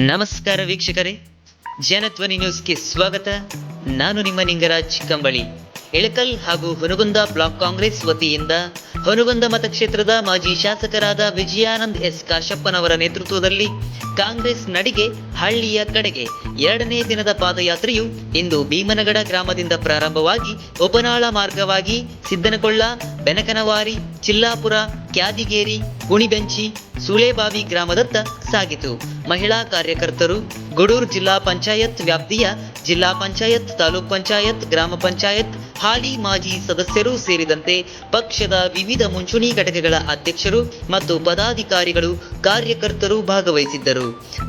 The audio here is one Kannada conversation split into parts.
ನಮಸ್ಕಾರ ವೀಕ್ಷಕರೇ, ಜನಧ್ವನಿ ನ್ಯೂಸ್ಗೆ ಸ್ವಾಗತ. ನಾನು ನಿಮ್ಮ ನಿಂಗರಾಜ್ ಕಂಬಳಿ. ಇಳಕಲ್ ಹಾಗೂ ಹುನಗುಂದ ಬ್ಲಾಕ್ ಕಾಂಗ್ರೆಸ್ ವತಿಯಿಂದ ಹುನಗುಂದ ಮತಕ್ಷೇತ್ರದ ಮಾಜಿ ಶಾಸಕರಾದ ವಿಜಯಾನಂದ್ ಎಸ್ ಕಾಶಪ್ಪನವರ ನೇತೃತ್ವದಲ್ಲಿ ಕಾಂಗ್ರೆಸ್ ನಡಿಗೆ ಹಳ್ಳಿಯ ಕಡೆಗೆ 2ನೇ ದಿನದ ಪಾದಯಾತ್ರೆಯು ಇಂದು ಭೀಮನಗಡ ಗ್ರಾಮದಿಂದ ಪ್ರಾರಂಭವಾಗಿ ಉಪನಾಳ ಮಾರ್ಗವಾಗಿ ಸಿದ್ದನಕೊಳ್ಳ, ಬೆನಕನವಾರಿ, ಚಿಲ್ಲಾಪುರ, ಕ್ಯಾದಿಗೇರಿ, ಕುಣಿಬೆಂಚಿ, ಸುಳೇಬಾವಿ ಗ್ರಾಮದತ್ತ ಸಾಗಿತು. ಮಹಿಳಾ ಕಾರ್ಯಕರ್ತರು ಗೂಡೂರು ಜಿಲ್ಲಾ ಪಂಚಾಯತ್ ವ್ಯಾಪ್ತಿಯ ಜಿಲ್ಲಾ ಪಂಚಾಯತ್, ತಾಲೂಕ್ ಪಂಚಾಯತ್, ಗ್ರಾಮ ಪಂಚಾಯತ್ ಹಾಲಿ ಮಾಜಿ ಸದಸ್ಯರು ಸೇರಿದಂತೆ ಪಕ್ಷದ ವಿವಿಧ ಮುಂಚೂಣಿ ಘಟಕಗಳ ಅಧ್ಯಕ್ಷರು ಮತ್ತು ಪದಾಧಿಕಾರಿಗಳು, ಕಾರ್ಯಕರ್ತರು ಭಾಗವಹಿಸಿದ್ದರು.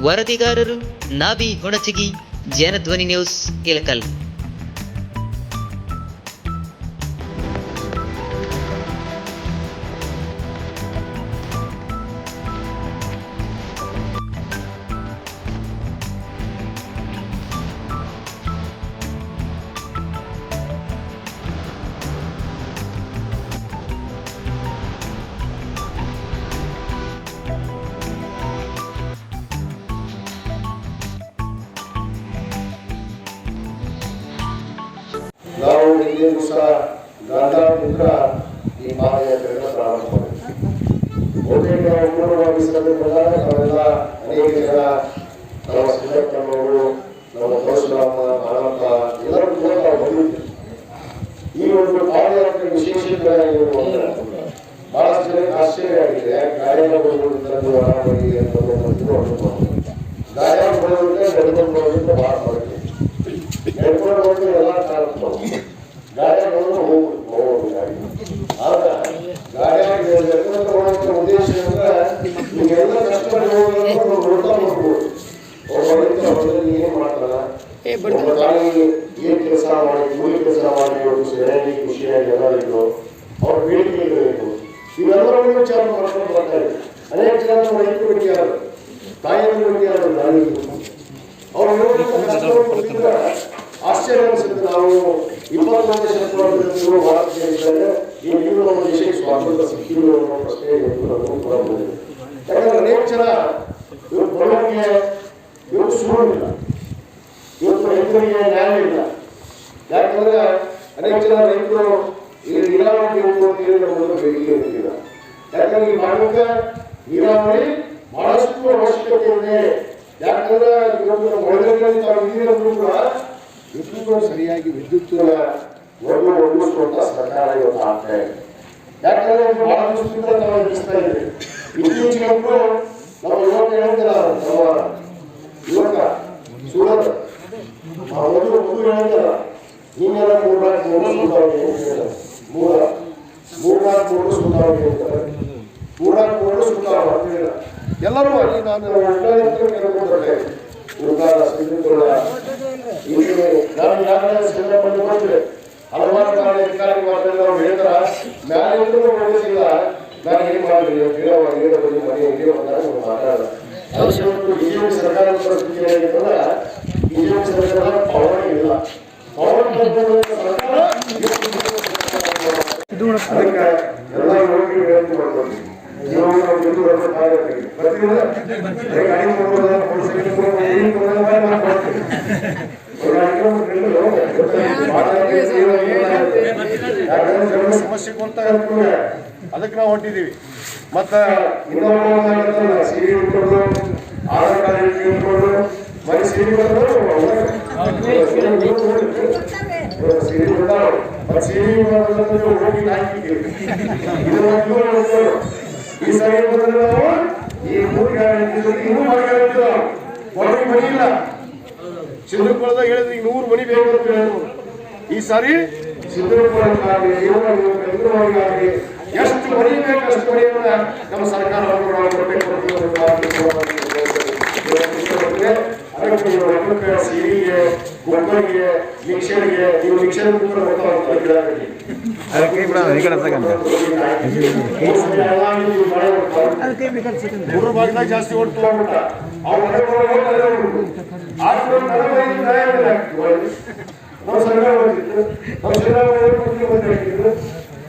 ವರದಿಗಾರರು ನಾಬಿ ಹುಣಚಿಗಿ, ಜನಧ್ವನಿ ನ್ಯೂಸ್, ಇಳಕಲ್. ನಾವು ಹಿಂದಿನ ದಿವಸ ಗಾಂಧಾರದಿಂದ ಈ ಪಾದಯಾತ್ರೆಯನ್ನು ಪ್ರಾರಂಭ ಮಾಡಿದ್ವಿ. ಬಹುತೇಕ ಪೂರ್ವವಾಗಿ ಸಭೆಗಳಾಗ ನಾವೆಲ್ಲ ಅನೇಕ ಜನ ನಮ್ಮ ಸಿದ್ದಪ್ಪನವರು, ನಮ್ಮ ಪರಶುರಾಮ, ಹನುಮಂತ ಎಲ್ಲರೂ ಕೂಡ ನಾವು ಬಂದಿದ್ವಿ. ಈ ಒಂದು ಪಾದಯಾತ್ರೆ ವಿಶೇಷತೆ ಏನು ಅಂದ್ರೆ ಬಹಳಷ್ಟು ಜನಕ್ಕೆ ಆಶ್ಚರ್ಯ ಆಗಿದೆ. ಗಾಯನ ಬರುವುದರಿಂದ ಆರಾಮಾಗಿ ಗಾಯನ ಬರೋದ್ರಿಂದ ನಡ್ಕೊಂಡು ಬರೋದ್ರಿಂದ ಬಹಳ ಬರುತ್ತೆ. ನಡ್ಕೊಂಡು ಹೋದ್ರೆ ಎಲ್ಲ ಕಾಣಿಸ್ತಾವೆ, ಗಾಯಗಳನ್ನು ಹೋಗ್ಬೋದು ಗಾಡಿ. ಆಗ ಗಾಯ ಉದ್ದೇಶ ಅಂದ್ರೆ ಈಗೆಲ್ಲ ಕಷ್ಟಪಟ್ಟು ನೋಡ್ತಾ ಹೋಗ್ಬೋದು. ಒಬ್ಬ ರೈತ ಏನ್ ಮಾಡ್ತಾನ, ಒಬ್ಬ ತಾಯಿ ಏನ್ ಕೆಲಸ ಮಾಡಿ, ಕೂಲಿ ಕೆಲಸ ಮಾಡಿ ಸರಿಯಾಗಿ ಖುಷಿಯಾಗಿ ಎಲ್ಲರಿಗೂ ಅವ್ರ ಬೇಡಿಕೆಗಳಿತ್ತು, ಇವೆಲ್ಲವನ್ನು ವಿಚಾರ ಮಾಡ್ಕೊಂಡು ಬರ್ತಾರೆ. ಅನೇಕ ಜನ ನಮ್ಮ ರೈತರು ಬಿಟ್ಟಿಯಾರ, ತಾಯಿಯನ್ನು ಬಿಟ್ಟಿಯಾರ, ನಾಯಿಗಳು ಅವ್ರು ಆಶ್ಚರ್ಯ ಅನಿಸುತ್ತೆ. ನಾವು 21ನೇ ಶತಮಾನದಲ್ಲಿ ಭಾರತ ದೇಶದಲ್ಲಿ ಈ ನೀರು ನಮ್ಮ ದೇಶಕ್ಕೆ ಸ್ವಾತಂತ್ರ್ಯ ಸಿಕ್ಕಿಲ್ಲ ಅನ್ನೋ ಪ್ರಶ್ನೆ ಕೂಡ ಬಂದಿದೆ. ಯಾಕಂದ್ರೆ ಅನೇಕ ಜನ ಇವತ್ತು ಬಡವರಿಗೆ ಇವತ್ತು ಸುಳ್ಳಿಲ್ಲ, ಇವತ್ತು ರೈತರಿಗೆ ನ್ಯಾಯ ಇಲ್ಲ. ಯಾಕಂದ್ರೆ ಅನೇಕ ಜನ ರೈತರು ಈ ನೀರಾವರಿ ನಮ್ಮನ್ನು ಬೇಡಿಕೆ ಇರ್ತಿಲ್ಲ. ಯಾಕಂದ್ರೆ ಈ ಭಾಗಕ್ಕೆ ನೀರಾವರಿ ಬಹಳಷ್ಟು ಅವಶ್ಯಕತೆ ಇದೆ. ಯಾಕಂದ್ರೆ ಇವತ್ತು ಮಳೆಗಾಲದಲ್ಲಿ ತಾವು ನೀರನ್ನು ಕೂಡ ವಿದ್ಯುತ್ ಸರಿಯಾಗಿ ವಿದ್ಯುತ್ತಿನ ಒದಗಿಸುವಂತ ಸರ್ಕಾರ ಇವತ್ತು ಆಗ್ತಾ ಇದೆ. ಯಾಕಂದ್ರೆ ಬಹಳ ದಿವಸದಿಂದ ನಾವು ಎದುರಿಸ್ತಾ ಇದ್ದೀವಿ. ಇತ್ತೀಚೆಗಂತೂ ನಾವು ಯುವಕ ಹೇಳ್ತಿಲ್ಲ, ನಮ್ಮ ಯುವಕ ಸೂರತ್ ಒಂದು ಹೇಳ್ತಾರ, ನೀನೆಲ್ಲ ಮೂರ್ನಾಲ್ಕು ಸುತ್ತಾವಣಿ ಹೇಳ್ತಾರೆ, ಮೂರ್ನಾಲ್ಕು ಸುತ್ತಾವ ಅಂತ ಹೇಳ ಎಲ್ಲರೂ ಅಲ್ಲಿ ನಾನು ಕೇಳ್ಕೊಂಡ್ರೆ ಉರ್ಗಾರ ಸಿದ್ಧಪುರ ಇಲ್ಲಿ ನಾನು ಯಾಕಂದ್ರೆ ಸಿದ್ದಪ್ಪಲ್ಲಿ ಬಂದ್ರೆ ಹಲವಾರು ಅಧಿಕಾರಿ ಮಾತಾಡಿ ನಾವು ಹೇಳಿದ್ರ ಮ್ಯಾಲೆ ಒಳ್ಳೆದಿಲ್ಲ. ನಾನು ಏನ್ ಮಾಡಿದ್ರಿ ಮನೆ ಬಂದಾಗ ಮಾತಾಡ ಬಿಜೆಪಿ ಸರ್ಕಾರದ ಪರಿಸ್ಥಿತಿ ಏನಾಗಿತ್ತಂದ್ರೆ ಬಿಜೆಪಿ ಸರ್ಕಾರ ಪವರ್ ಇಲ್ಲ, ಪವರ್ ಸರ್ಕಾರ ಎಲ್ಲ ಯೋಗಿ ವಿನಂತಿ ಮಾಡ್ಕೊಂಡು ಸಮಸ್ಯೆ ಕೊಡ್ತಾ ಇರ್ತೀವಿ. ಅದಕ್ಕೆ ನಾವು ಹೊಂಟಿದ್ದೀವಿ. ಮತ್ತ ಇನ್ನೊಂದು ಸಿಡಿ ಇಟ್ಕೊಂಡು ಆಧಾರ್ ಕಾರ್ಡ್ ಇಟ್ಕೊಂಡು ಮನೆ ಸಿಡಿ ಹೋಗಿ ಹಾಕಿದ್ದೀವಿ. ಈ ಸರಿ ನಾವು ಈ ಇನ್ನೂ ಮನೆ ಇಲ್ಲ. ಸಿದ್ದಪುರದಾಗ ಹೇಳಿದ್ರೆ ಈಗ 100 ಮನೆ ಬೇಕು ಅಂತ ಹೇಳಿದ್ರು. ಈ ಸಾರಿ ಸಿದ್ದಪುರಕ್ಕಾಗಲಿ ಎಷ್ಟು ಮನೆ ಬೇಕು ಅಷ್ಟು ಮನೆಯನ್ನ ನಮ್ಮ ಸರ್ಕಾರ ಸಿರಿಗೆ, ಗೊಬ್ಬರಿಗೆ, ಮಿಕ್ಸರ್ಗೆ, ನೀವು ಮಿಕ್ಸರ್ ಜಾಸ್ತಿ ಓಡ್ತು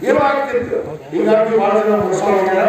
ಏನೋ ಆಗ್ತಿತ್ತು. ಹೀಗಾಗಿ ಬಹಳ ಜನ ಮೋಸ ಹೋಗ್ಯಾರ.